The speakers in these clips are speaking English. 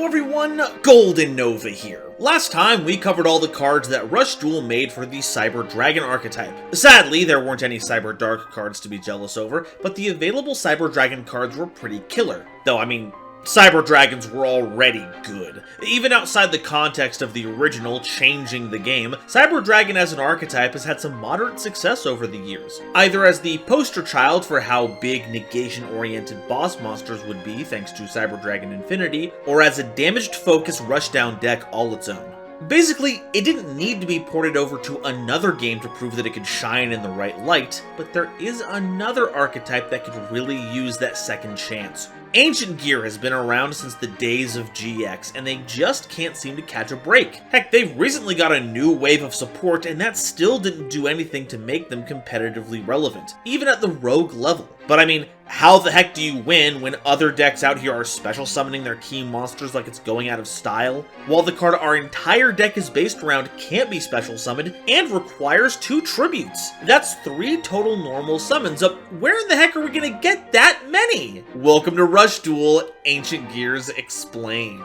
Hello everyone, GoldenNova here. Last time we covered all the cards that Rush Duel made for the Cyber Dragon archetype. Sadly, there weren't any Cyber Dark cards to be jealous over, but the available Cyber Dragon cards were pretty killer. Though, I mean, Cyber Dragons were already good. Even outside the context of the original changing the game, Cyber Dragon as an archetype has had some moderate success over the years. Either as the poster child for how big negation-oriented boss monsters would be thanks to Cyber Dragon Infinity, or as a damaged-focused rushdown deck all its own. Basically, it didn't need to be ported over to another game to prove that it could shine in the right light, but there is another archetype that could really use that second chance. Ancient Gear has been around since the days of GX, and they just can't seem to catch a break. Heck, they've recently got a new wave of support, and that still didn't do anything to make them competitively relevant, even at the rogue level. But I mean, how the heck do you win when other decks out here are special summoning their key monsters like it's going out of style? While the card our entire deck is based around can't be special summoned and requires 2 tributes. That's 3 total normal summons. Where in the heck are we gonna get that many? Welcome to Rush Duel, Ancient Gears Explained.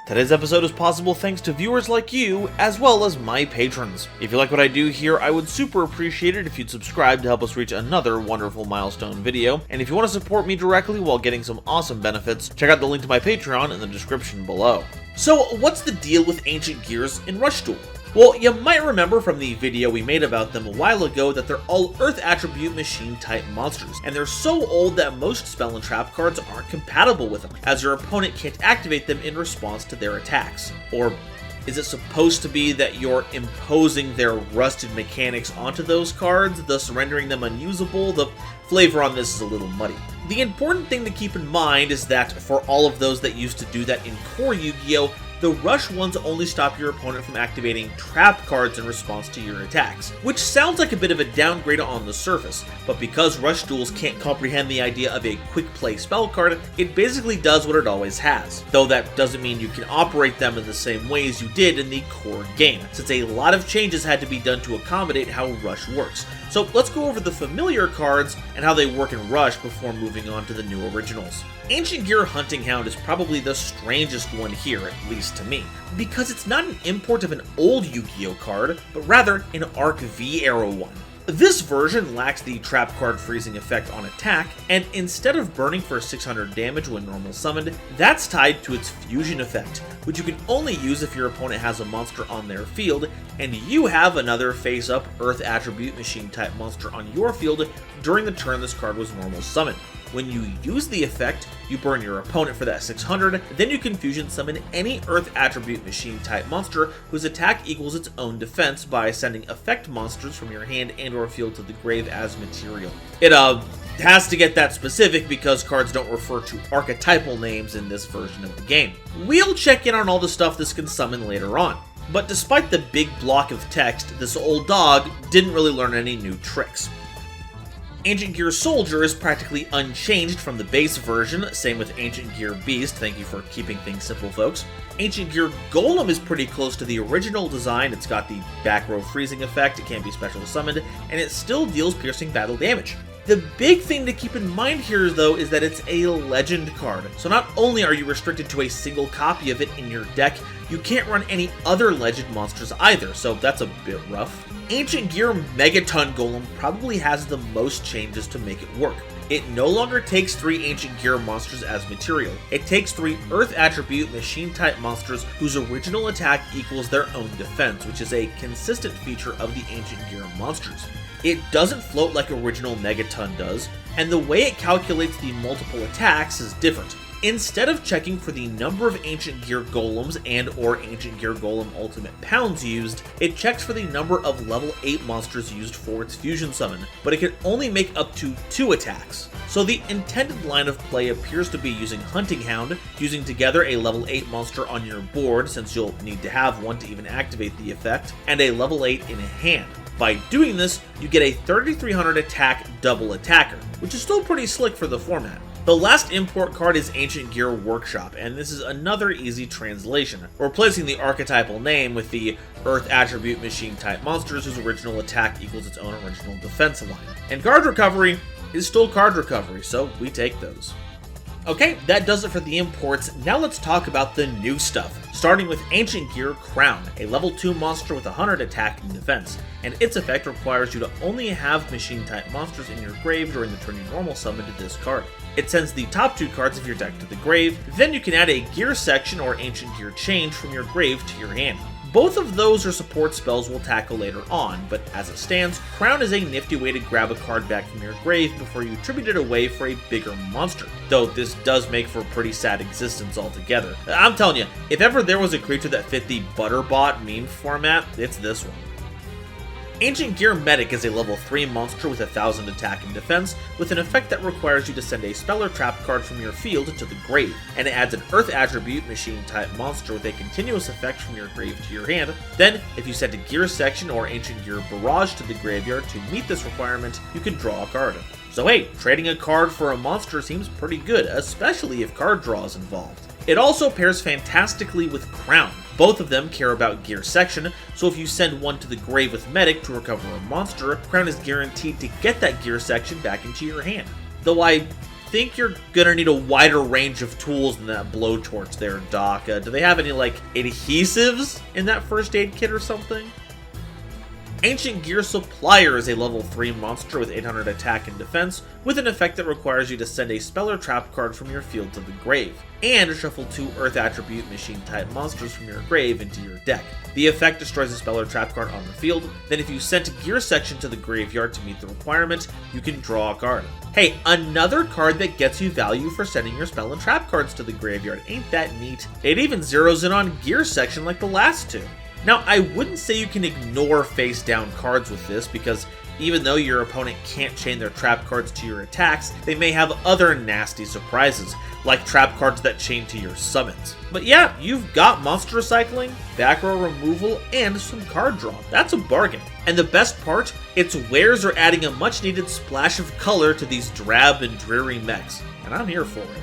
Today's episode is possible thanks to viewers like you, as well as my patrons. If you like what I do here, I would super appreciate it if you'd subscribe to help us reach another wonderful milestone video. And if you want to support me directly while getting some awesome benefits, check out the link to my Patreon in the description below. So, what's the deal with Ancient Gears in Rush Duel? Well, you might remember from the video we made about them a while ago that they're all Earth Attribute Machine type monsters, and they're so old that most spell and trap cards aren't compatible with them, as your opponent can't activate them in response to their attacks. Or is it supposed to be that you're imposing their rusted mechanics onto those cards, thus rendering them unusable? The flavor on this is a little muddy. The important thing to keep in mind is that for all of those that used to do that in core Yu-Gi-Oh!, the Rush ones only stop your opponent from activating trap cards in response to your attacks, which sounds like a bit of a downgrade on the surface, but because Rush Duels can't comprehend the idea of a quick play spell card, it basically does what it always has, though that doesn't mean you can operate them in the same ways you did in the core game, since a lot of changes had to be done to accommodate how Rush works. So let's go over the familiar cards and how they work in Rush before moving on to the new originals. Ancient Gear Hunting Hound is probably the strangest one here, at least to me, because it's not an import of an old Yu-Gi-Oh card, but rather an Arc V era one. This version lacks the trap card freezing effect on attack, and instead of burning for 600 damage when normal summoned, that's tied to its fusion effect, which you can only use if your opponent has a monster on their field, and you have another face-up Earth Attribute Machine type monster on your field during the turn this card was normal summoned. When you use the effect, you burn your opponent for that 600, then you can fusion summon any Earth Attribute Machine type monster whose attack equals its own defense by sending effect monsters from your hand and or field to the grave as material. It has to get that specific because cards don't refer to archetypal names in this version of the game. We'll check in on all the stuff this can summon later on. But despite the big block of text, this old dog didn't really learn any new tricks. Ancient Gear Soldier is practically unchanged from the base version, same with Ancient Gear Beast, thank you for keeping things simple folks. Ancient Gear Golem is pretty close to the original design, it's got the back row freezing effect, it can't be special summoned, and it still deals piercing battle damage. The big thing to keep in mind here, though, is that it's a legend card, so not only are you restricted to a single copy of it in your deck, you can't run any other legend monsters either, so that's a bit rough. Ancient Gear Megaton Golem probably has the most changes to make it work. It no longer takes 3 Ancient Gear monsters as material. It takes 3 Earth Attribute Machine type monsters whose original attack equals their own defense, which is a consistent feature of the Ancient Gear monsters. It doesn't float like original Megaton does, and the way it calculates the multiple attacks is different. Instead of checking for the number of Ancient Gear Golems and or Ancient Gear Golem Ultimate Pounds used, it checks for the number of level 8 monsters used for its fusion summon, but it can only make up to 2 attacks. So the intended line of play appears to be using Hunting Hound, fusing together a level 8 monster on your board since you'll need to have one to even activate the effect, and a level 8 in hand. By doing this, you get a 3300 attack double attacker, which is still pretty slick for the format. The last import card is Ancient Gear Workshop, and this is another easy translation, replacing the archetypal name with the Earth attribute machine type monsters whose original attack equals its own original defense line. And card recovery is still card recovery, so we take those. Okay, that does it for the imports. Now let's talk about the new stuff. Starting with Ancient Gear Crown, a level 2 monster with 100 attack and defense, and its effect requires you to only have machine type monsters in your grave during the turn you normal summon to discard. It sends the top 2 cards of your deck to the grave, then you can add a gear section or ancient gear change from your grave to your hand. Both of those are support spells we'll tackle later on, but as it stands, Crown is a nifty way to grab a card back from your grave before you tribute it away for a bigger monster, though this does make for a pretty sad existence altogether. I'm telling you, if ever there was a creature that fit the Butterbot meme format, it's this one. Ancient Gear Medic is a level 3 monster with 1000 attack and defense, with an effect that requires you to send a spell or trap card from your field to the grave, and it adds an Earth attribute machine type monster with a continuous effect from your grave to your hand. Then, if you send a Gear Section or Ancient Gear Barrage to the graveyard to meet this requirement, you can draw a card. So hey, trading a card for a monster seems pretty good, especially if card draw is involved. It also pairs fantastically with Crown. Both of them care about Gear Section, so if you send one to the grave with Medic to recover a monster, Crown is guaranteed to get that Gear Section back into your hand. Though I think you're gonna need a wider range of tools than that blowtorch there, Doc. Do they have any, like, adhesives in that first aid kit or something? Ancient Gear Supplier is a level 3 monster with 800 attack and defense, with an effect that requires you to send a spell or trap card from your field to the grave, and shuffle 2 Earth attribute machine type monsters from your grave into your deck. The effect destroys a spell or trap card on the field, then if you sent a Gear Section to the graveyard to meet the requirement, you can draw a card. Hey, another card that gets you value for sending your spell and trap cards to the graveyard, ain't that neat? It even zeroes in on Gear Section like the last two. Now, I wouldn't say you can ignore face-down cards with this, because even though your opponent can't chain their trap cards to your attacks, they may have other nasty surprises, like trap cards that chain to your summons. But yeah, you've got monster recycling, back row removal, and some card draw. That's a bargain. And the best part, its wares are adding a much-needed splash of color to these drab and dreary mechs, and I'm here for it.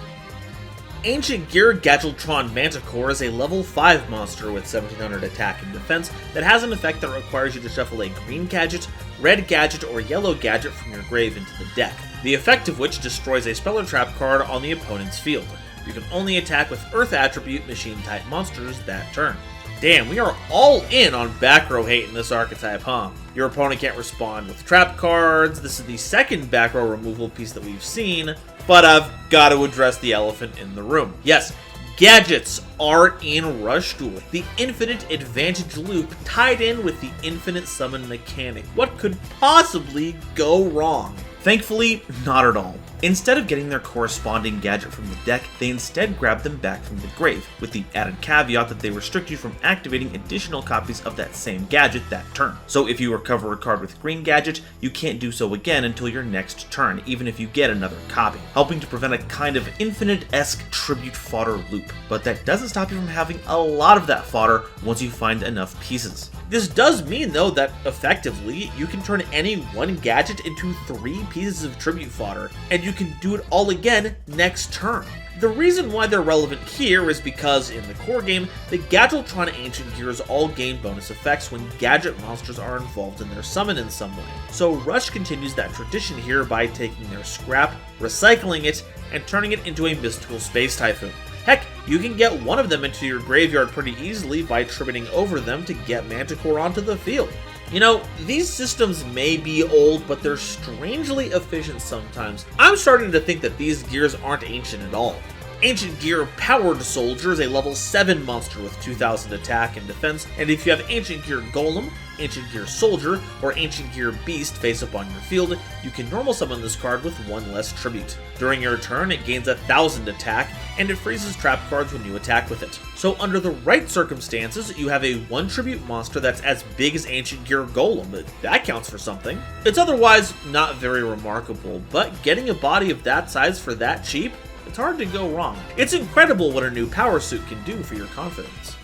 Ancient Gear Gadgetron Manticore is a level 5 monster with 1700 attack and defense that has an effect that requires you to shuffle a green gadget, red gadget, or yellow gadget from your grave into the deck, the effect of which destroys a spell or trap card on the opponent's field. You can only attack with Earth attribute machine type monsters that turn. Damn, we are all in on back row hate in this archetype, huh? Your opponent can't respond with trap cards, this is the second back row removal piece that we've seen, but I've got to address the elephant in the room. Yes, gadgets are in Rush Duel, the infinite advantage loop tied in with the infinite summon mechanic. What could possibly go wrong? Thankfully, not at all. Instead of getting their corresponding gadget from the deck, they instead grab them back from the grave, with the added caveat that they restrict you from activating additional copies of that same gadget that turn. So if you recover a card with green gadget, you can't do so again until your next turn, even if you get another copy, helping to prevent a kind of infinite-esque tribute fodder loop. But that doesn't stop you from having a lot of that fodder once you find enough pieces. This does mean, though, that effectively, you can turn any one gadget into 3 pieces of tribute fodder, and you can do it all again next turn. The reason why they're relevant here is because, in the core game, the Gadgetron Ancient Gears all gain bonus effects when gadget monsters are involved in their summon in some way. So Rush continues that tradition here by taking their scrap, recycling it, and turning it into a mystical space typhoon. Heck, you can get one of them into your graveyard pretty easily by tributing over them to get Manticore onto the field. You know, these systems may be old, but they're strangely efficient sometimes. I'm starting to think that these gears aren't ancient at all. Ancient Gear Powered Soldier is a level 7 monster with 2000 attack and defense, and if you have Ancient Gear Golem, Ancient Gear Soldier, or Ancient Gear Beast face up on your field, you can normal summon this card with 1 less tribute. During your turn, it gains 1000 attack, and it freezes trap cards when you attack with it. So under the right circumstances, you have a 1 tribute monster that's as big as Ancient Gear Golem, but that counts for something. It's otherwise not very remarkable, but getting a body of that size for that cheap, it's hard to go wrong. It's incredible what a new power suit can do for your confidence.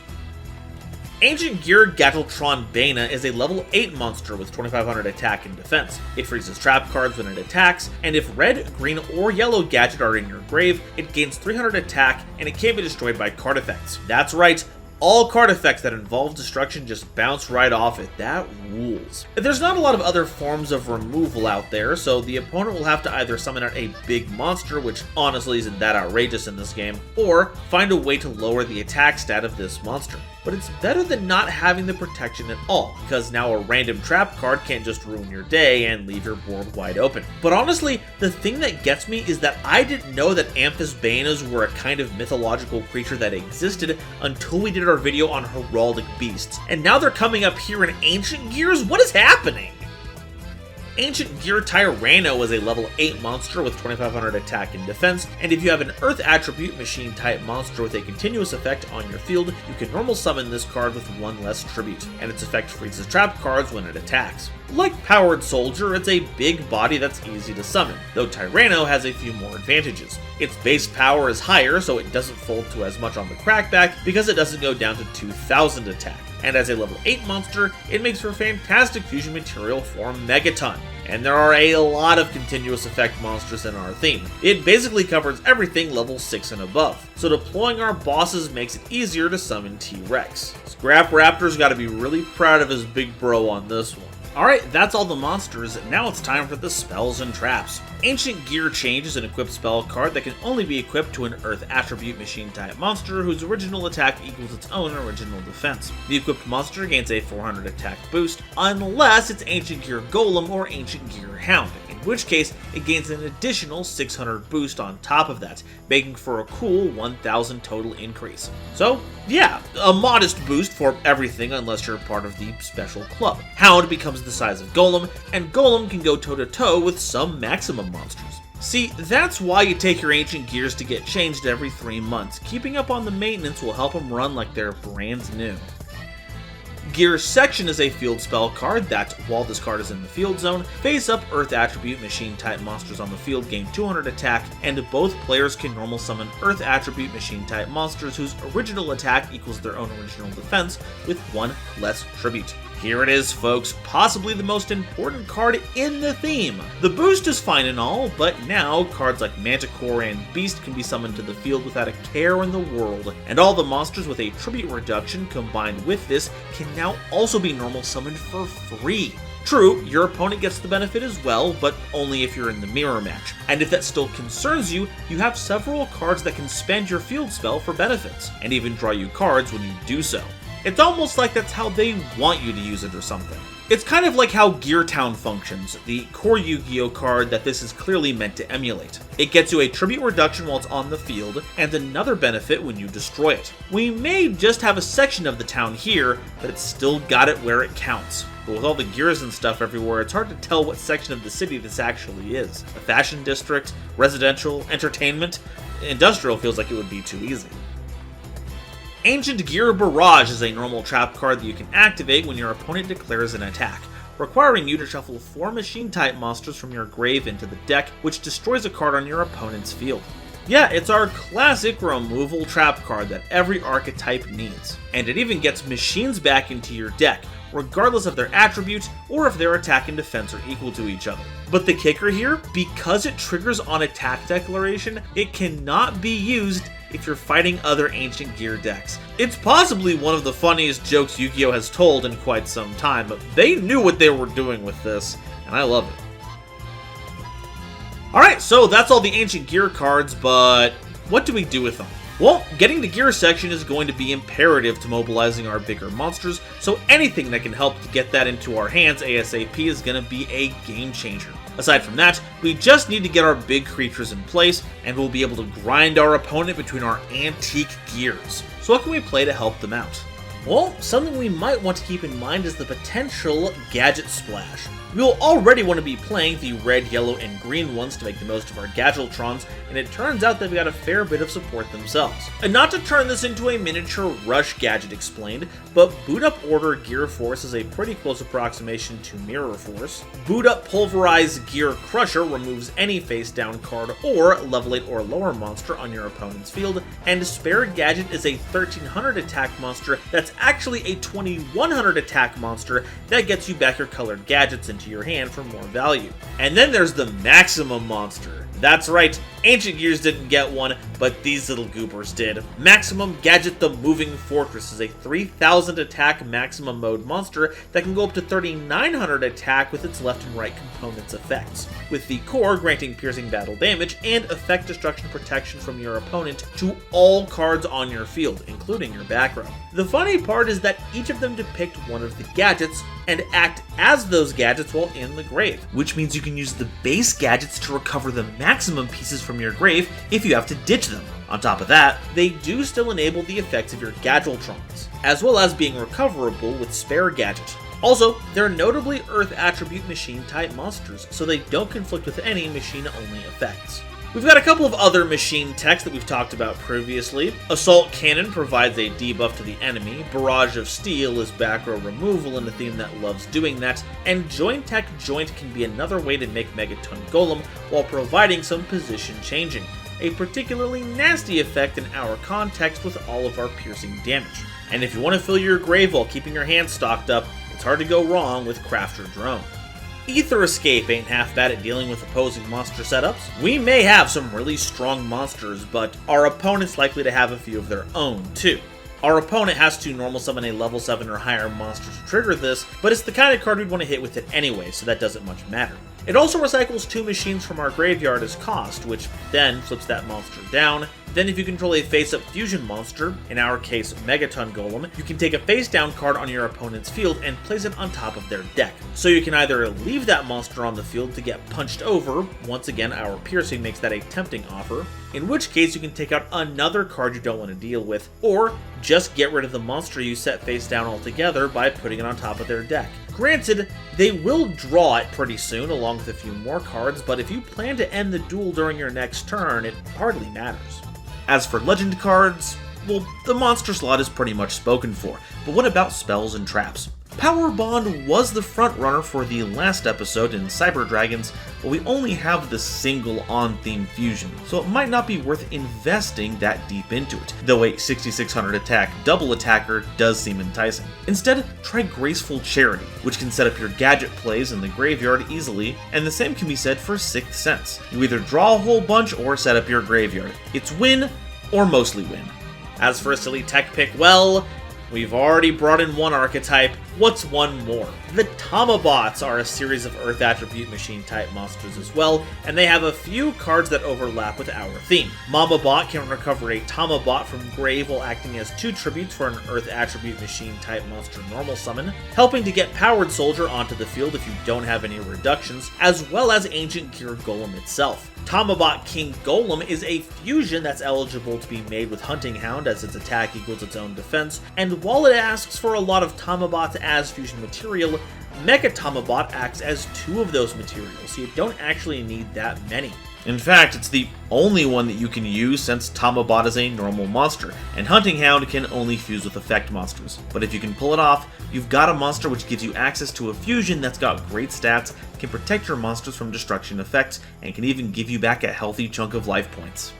Ancient Gear Gadgetron Bana is a level 8 monster with 2500 attack and defense. It freezes trap cards when it attacks, and if red, green, or yellow gadget are in your grave, it gains 300 attack and it can't be destroyed by card effects. That's right, All card effects that involve destruction just bounce right off it. That rules. There's not a lot of other forms of removal out there, so the opponent will have to either summon out a big monster, which honestly isn't that outrageous in this game, or find a way to lower the attack stat of this monster. But it's better than not having the protection at all, because now a random trap card can't just ruin your day and leave your board wide open. But honestly, the thing that gets me is that I didn't know that Amethyst Bayanas were a kind of mythological creature that existed until we did our video on Heraldic Beasts. And now they're coming up here in Ancient Gears? What is happening? Ancient Gear Tyranno is a level 8 monster with 2500 attack and defense, and if you have an Earth attribute machine type monster with a continuous effect on your field, you can normal summon this card with 1 less tribute, and its effect freezes trap cards when it attacks. Like Powered Soldier, it's a big body that's easy to summon, though Tyranno has a few more advantages. Its base power is higher, so it doesn't fold to as much on the crackback because it doesn't go down to 2000 attack. And as a level 8 monster, it makes for fantastic fusion material for Megaton. And there are a lot of continuous effect monsters in our theme. It basically covers everything level 6 and above, so deploying our bosses makes it easier to summon T-Rex. Scrap Raptor's gotta be really proud of his big bro on this one. Alright, that's all the monsters, now it's time for the spells and traps. Ancient Gear Change is an equipped spell card that can only be equipped to an Earth attribute machine type monster whose original attack equals its own original defense. The equipped monster gains a 400 attack boost, unless it's Ancient Gear Golem or Ancient Gear Hound, in which case it gains an additional 600 boost on top of that, making for a cool 1000 total increase. So yeah, a modest boost for everything unless you're part of the special club. Hound becomes the size of Golem, and Golem can go toe-to-toe with some maximum monsters. See, that's why you take your Ancient Gears to get changed every 3 months. Keeping up on the maintenance will help them run like they're brand new. Gear Section is a field spell card that, while this card is in the field zone, face-up Earth attribute machine type monsters on the field gain 200 attack, and both players can normal summon Earth attribute machine type monsters whose original attack equals their own original defense with 1 less tribute. Here it is, folks, possibly the most important card in the theme. The boost is fine and all, but now cards like Manticore and Beast can be summoned to the field without a care in the world, and all the monsters with a tribute reduction combined with this can now also be normal summoned for free. True, your opponent gets the benefit as well, but only if you're in the mirror match. And if that still concerns you, you have several cards that can spend your field spell for benefits, and even draw you cards when you do so. It's almost like that's how they want you to use it or something. It's kind of like how Gear Town functions, the core Yu-Gi-Oh card that this is clearly meant to emulate. It gets you a tribute reduction while it's on the field, and another benefit when you destroy it. We may just have a section of the town here, but it's still got it where it counts. But with all the gears and stuff everywhere, it's hard to tell what section of the city this actually is. A fashion district, residential, entertainment? Industrial feels like it would be too easy. Ancient Gear Barrage is a normal trap card that you can activate when your opponent declares an attack, requiring you to shuffle 4 machine-type monsters from your grave into the deck, which destroys a card on your opponent's field. Yeah, it's our classic removal trap card that every archetype needs. And it even gets machines back into your deck, regardless of their attributes or if their attack and defense are equal to each other. But the kicker here, because it triggers on attack declaration, it cannot be used if you're fighting other Ancient Gear decks. It's possibly one of the funniest jokes Yu-Gi-Oh has told in quite some time, but they knew what they were doing with this, and I love it. Alright, so that's all the Ancient Gear cards, but what do we do with them? Well, getting the Gear Section is going to be imperative to mobilizing our bigger monsters, so anything that can help to get that into our hands ASAP is going to be a game changer. Aside from that, we just need to get our big creatures in place, and we'll be able to grind our opponent between our antique gears. So what can we play to help them out? Well, something we might want to keep in mind is the potential Gadget Splash. We'll already want to be playing the red, yellow, and green ones to make the most of our Gadgetrons, and it turns out they've got a fair bit of support themselves. And not to turn this into a miniature Rush gadget explained, but Boot Up Order Gear Force is a pretty close approximation to Mirror Force. Boot Up Pulverize Gear Crusher removes any face-down card or level 8 or lower monster on your opponent's field, and Spare Gadget is a 1300 attack monster that's actually a 2100 attack monster that gets you back your colored gadgets into your hand for more value. And then there's the Maximum monster. That's right, Ancient Gears didn't get one, but these little goobers did. Maximum Gadget the Moving Fortress is a 3000 attack maximum mode monster that can go up to 3900 attack with its left and right components effects, with the core granting piercing battle damage and effect destruction protection from your opponent to all cards on your field, including your back row. The funny part is that each of them depict one of the gadgets and act as those gadgets while in the grave, which means you can use the base gadgets to recover the maximum pieces from your grave if you have to ditch them. On top of that, they do still enable the effects of your Gadgetrons, as well as being recoverable with spare gadget. Also, they're notably Earth attribute machine type monsters, so they don't conflict with any machine only effects. We've got a couple of other machine techs that we've talked about previously. Assault Cannon provides a debuff to the enemy, Barrage of Steel is back row removal in a theme that loves doing that, and Joint Tech Joint can be another way to make Megaton Golem while providing some position changing, a particularly nasty effect in our context with all of our piercing damage. And if you want to fill your grave while keeping your hands stocked up, it's hard to go wrong with Crafter Drone. Ether Escape ain't half bad at dealing with opposing monster setups. We may have some really strong monsters, but our opponent's likely to have a few of their own too. Our opponent has to normal summon a level 7 or higher monster to trigger this, but it's the kind of card we'd want to hit with it anyway, so that doesn't much matter. It also recycles 2 machines from our graveyard as cost, which then flips that monster down. Then if you control a face-up fusion monster, in our case Megaton Golem, you can take a face-down card on your opponent's field and place it on top of their deck. So you can either leave that monster on the field to get punched over, once again our piercing makes that a tempting offer, in which case you can take out another card you don't want to deal with, or just get rid of the monster you set face down altogether by putting it on top of their deck. Granted, they will draw it pretty soon along with a few more cards, but if you plan to end the duel during your next turn, it hardly matters. As for legend cards, well, the monster slot is pretty much spoken for, but what about spells and traps? Power Bond was the front runner for the last episode in Cyber Dragons, but we only have the single on-theme fusion, so it might not be worth investing that deep into it, though a 6600 attack double attacker does seem enticing. Instead, try Graceful Charity, which can set up your gadget plays in the graveyard easily, and the same can be said for Sixth Sense. You either draw a whole bunch or set up your graveyard. It's win, or mostly win. As for a silly tech pick, well, we've already brought in one archetype. What's one more? The Tomabots are a series of Earth attribute machine type monsters as well, and they have a few cards that overlap with our theme. Mamabot can recover a Tomabot from grave while acting as 2 tributes for an Earth attribute machine type monster normal summon, helping to get Powered Soldier onto the field if you don't have any reductions, as well as Ancient Gear Golem itself. Tomabot King Golem is a fusion that's eligible to be made with Hunting Hound as its attack equals its own defense, and while it asks for a lot of Tomabots as fusion material, Mecha Tomabot acts as 2 of those materials, so you don't actually need that many. In fact, it's the only one that you can use since Tomabot is a normal monster, and Hunting Hound can only fuse with effect monsters. But if you can pull it off, you've got a monster which gives you access to a fusion that's got great stats, can protect your monsters from destruction effects, and can even give you back a healthy chunk of life points.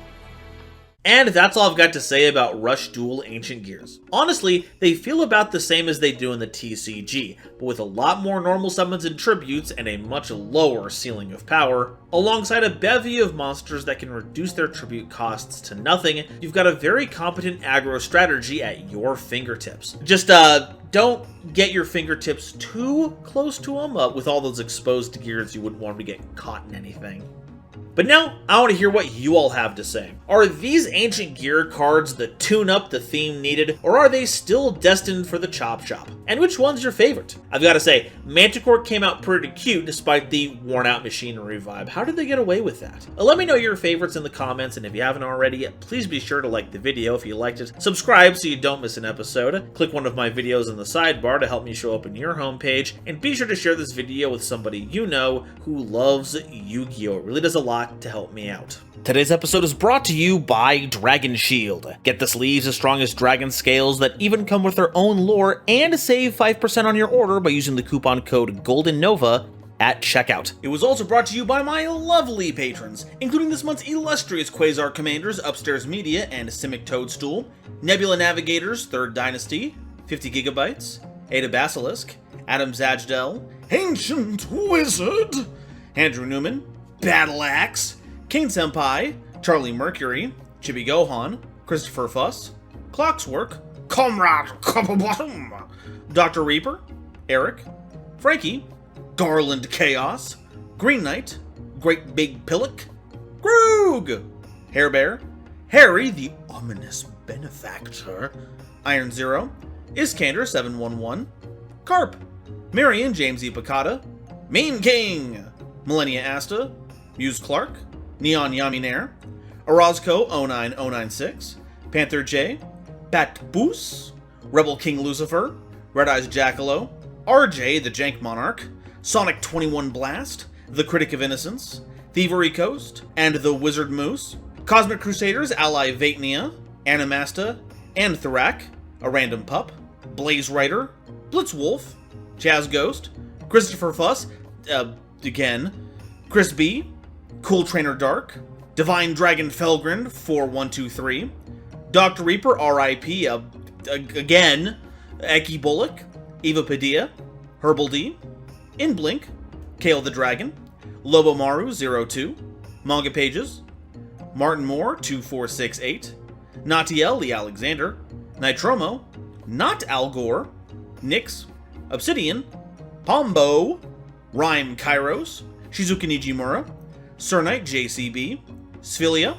And that's all I've got to say about Rush Duel Ancient Gears. Honestly, they feel about the same as they do in the TCG, but with a lot more normal summons and tributes and a much lower ceiling of power. Alongside a bevy of monsters that can reduce their tribute costs to nothing, you've got a very competent aggro strategy at your fingertips. Just don't get your fingertips too close to them with all those exposed gears. You wouldn't want to get caught in anything. But now, I want to hear what you all have to say. Are these Ancient Gear cards the tune-up the theme needed, or are they still destined for the chop shop? And which one's your favorite? I've got to say, Manticore came out pretty cute despite the worn-out machinery vibe. How did they get away with that? Let me know your favorites in the comments, and if you haven't already, please be sure to like the video if you liked it, subscribe so you don't miss an episode, click one of my videos in the sidebar to help me show up in your homepage, and be sure to share this video with somebody you know who loves Yu-Gi-Oh! It really does a lot to help me out. Today's episode is brought to you by Dragon Shield. Get the sleeves as strong as dragon scales that even come with their own lore, and save 5% on your order by using the coupon code GoldenNova at checkout. It was also brought to you by my lovely patrons, including this month's illustrious Quasar Commanders, Upstairs Media, and Simic Toadstool, Nebula Navigators, 3rd Dynasty, 50 Gigabytes, Ada Basilisk, Adam Zajdel, Ancient Wizard, Andrew Newman, Battle Axe, Kane Senpai, Charlie Mercury, Chibi Gohan, Christopher Fuss, Clockswork, Comrade Copperbottom, Dr. Reaper, Eric, Frankie, Garland Chaos, Green Knight, Great Big Pillock, Groog, Hair Bear, Harry the Ominous Benefactor, Iron Zero, Iskander 711, Carp, Marion James E. Picata, Meme King, Millennia Asta, Muse Clark, Neon Yaminair, Orozco 09096, Panther J, Bat Boos, Rebel King Lucifer, Red Eyes Jackalow, RJ the Jank Monarch, Sonic 21 Blast, The Critic of Innocence, Thievery Coast, and The Wizard Moose, Cosmic Crusaders Ally Vatnia, Animasta, Anthorak, A Random Pup, Blaze Rider, Blitzwolf, Jazz Ghost, Christopher Fuss, again, Chris B, Cool Trainer Dark, Divine Dragon Felgrind 4123, Dr. Reaper RIP, again, Eki Bullock, Eva Padilla, Herbal D, Inblink, Kale the Dragon, Lobomaru 02, Manga Pages, Martin Moore 2468, Natiel Lee Alexander, Nitromo, Not Al Gore, Nyx, Obsidian, Pombo, Rhyme Kairos, Shizuka Nijimura, Sir Knight JCB, Sphelia,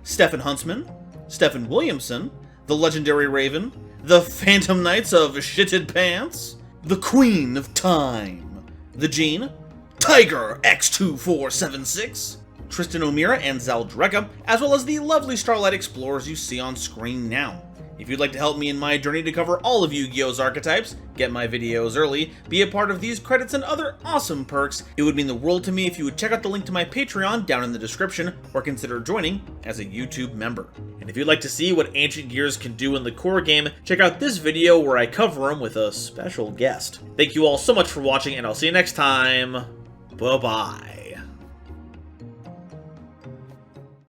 Stephen Huntsman, Stephen Williamson, The Legendary Raven, The Phantom Knights of Shitted Pants, The Queen of Time, The Gene, Tiger X2476, Tristan O'Meara and Zaldreka, as well as the lovely Starlight Explorers you see on screen now. If you'd like to help me in my journey to cover all of Yu-Gi-Oh's archetypes, get my videos early, be a part of these credits and other awesome perks, it would mean the world to me if you would check out the link to my Patreon down in the description, or consider joining as a YouTube member. And if you'd like to see what Ancient Gears can do in the core game, check out this video where I cover them with a special guest. Thank you all so much for watching, and I'll see you next time. Bye-bye.